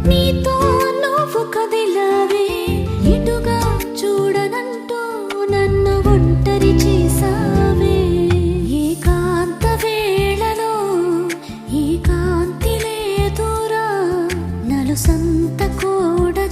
నీతో నువ్వు కదిలావే, ఇటుగా చూడనంటూ నన్ను ఒంటరి చేసావే. ఏకాంత వేళలో ఈ కాంతి లేదురా, నలుసంత కూడా